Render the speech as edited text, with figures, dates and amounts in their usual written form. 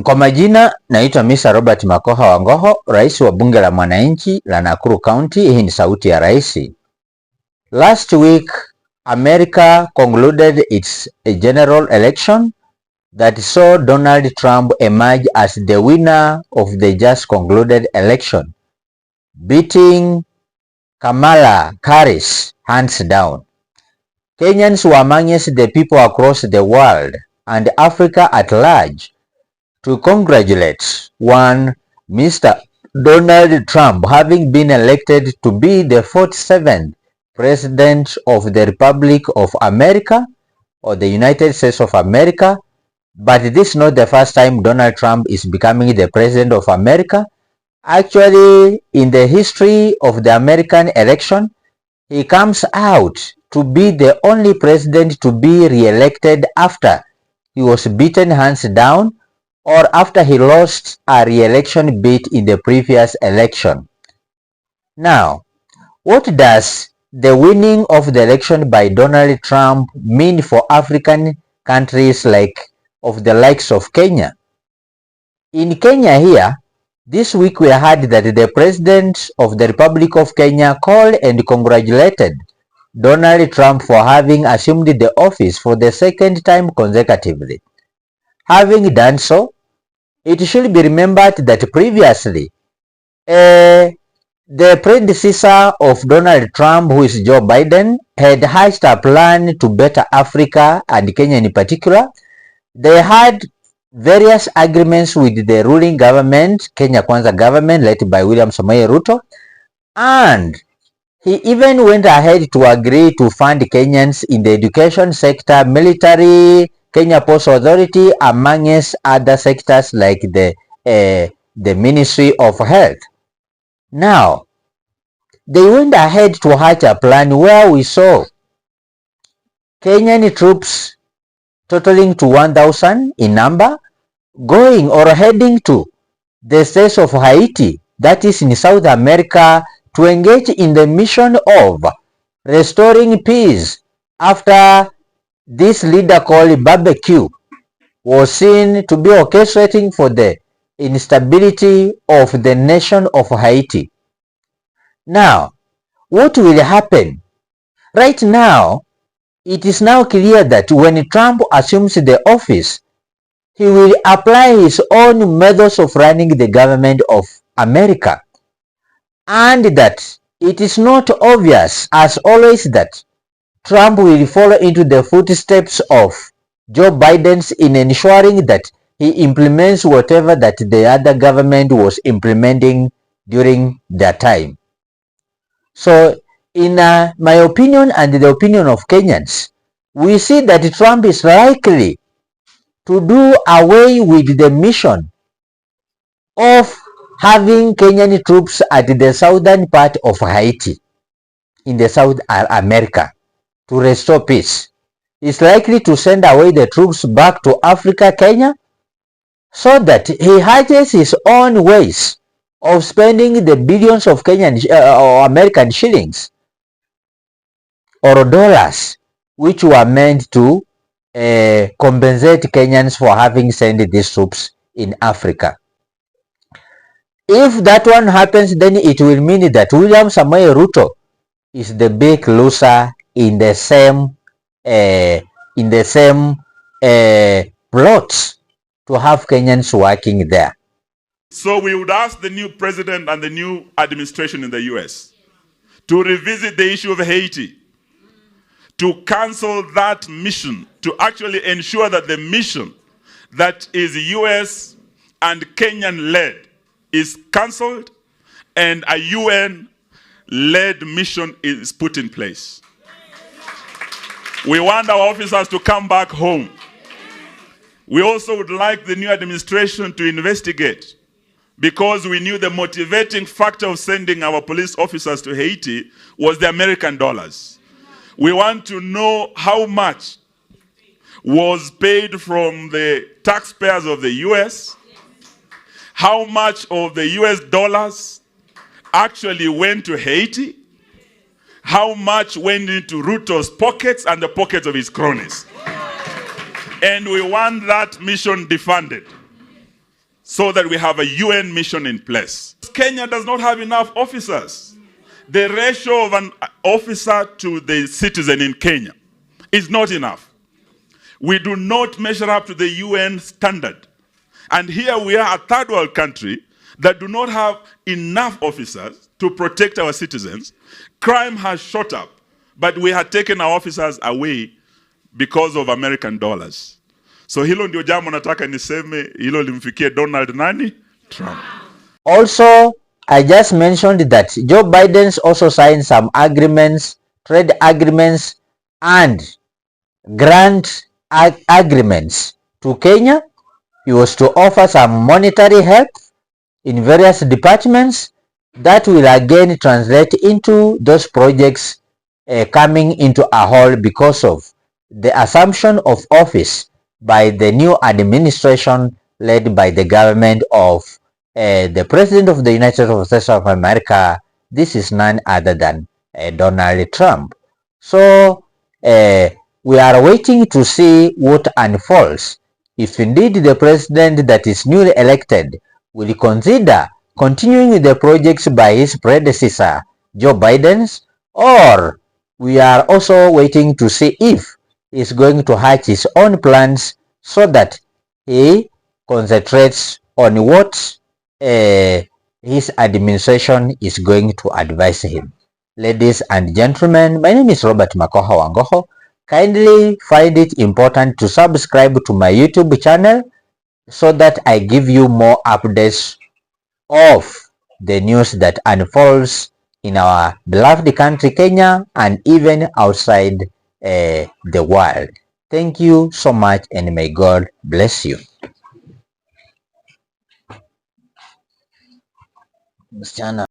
Kwa majina naitwa Mr. Robert Makoha Wangoho, rais wa bunge la mwananchi la Nakuru County. Hii ni sauti ya rais. Last week America concluded its general election that saw Donald Trump emerge as the winner of the just concluded election, beating Kamala Harris hands down. Kenyans were amongst the people across the world and Africa at large to congratulate one Mr. Donald Trump, having been elected to be the 47th President of the Republic of America or the United States of America. But this is not the first time Donald Trump is becoming the President of America. Actually, in the history of the American election, he comes out to be the only president to be re-elected after he was beaten hands down or after he lost a re-election bid in the previous election. Now, what does the winning of the election by Donald Trump mean for African countries like of the likes of Kenya? In Kenya here, this week we heard that the President of the Republic of Kenya called and congratulated Donald Trump for having assumed the office for the second time consecutively. Having done so, it should be remembered that previously, the predecessor of Donald Trump, who is Joe Biden, had hatched a plan to better Africa and Kenya in particular. They had various agreements with the ruling government, Kenya Kwanza government, led by William Samoei Ruto, and he even went ahead to agree to fund Kenyans in the education sector, military, Kenya Post Authority, amongst other sectors like the Ministry of Health. Now, they went ahead to hatch a plan where we saw Kenyan troops totaling to 1,000 in number going or heading to the states of Haiti, that is in South America, to engage in the mission of restoring peace after this leader called Barbecue was seen to be orchestrating for the instability of the nation of Haiti. Now, what will happen? Right now, it is now clear that when Trump assumes the office, he will apply his own methods of running the government of America. And that it is not obvious, as always, that Trump will follow into the footsteps of Joe Biden's in ensuring that he implements whatever that the other government was implementing during that time. So, in my opinion and the opinion of Kenyans, we see that Trump is likely to do away with the mission of having Kenyan troops at the southern part of Haiti in the South America to restore peace. He's likely to send away the troops back to Africa, Kenya, so that he hatches his own ways of spending the billions of Kenyan or American shillings or dollars, which were meant to compensate Kenyans for having sent these troops in Africa. If that one happens, then it will mean that William Samoei Ruto is the big loser in the same plots to have Kenyans working there. So we would ask the new president and the new administration in the US to revisit the issue of Haiti, to cancel that mission, to actually ensure that the mission that is US and Kenyan led is cancelled and a UN-led mission is put in place. We want our officers to come back home. We also would like the new administration to investigate, because we knew the motivating factor of sending our police officers to Haiti was the American dollars. We want to know how much was paid from the taxpayers of the US, how much of the US dollars actually went to Haiti, how much went into Ruto's pockets and the pockets of his cronies. And we want that mission defunded. so that we have a UN mission in place. Kenya does not have enough officers. The ratio of an officer to the citizen in Kenya is not enough. We do not measure up to the UN standard. And here we are, a third world country that do not have enough officers to protect our citizens. Crime has shot up, but we had taken our officers away because of American dollars. So hilo ndio jambo nataka niseme, hilo limfikie Donald nani? Trump. Also, I just mentioned that Joe Biden's also signed some agreements, trade agreements and grant agreements to Kenya. He was to offer some monetary help in various departments that will again translate into those projects coming into a whole because of the assumption of office by the new administration led by the government of the President of the United States of America. This is none other than Donald Trump. So we are waiting to see what unfolds. If indeed the president that is newly elected will consider continuing the projects by his predecessor, Joe Biden's, or we are also waiting to see if he's going to hatch his own plans so that he concentrates on what his administration is going to advise him. Ladies and gentlemen, my name is Robert Makoha Wangoho. Kindly find it important to subscribe to my YouTube channel so that I give you more updates of the news that unfolds in our beloved country Kenya and even outside the world. Thank you so much and may God bless you. Msichana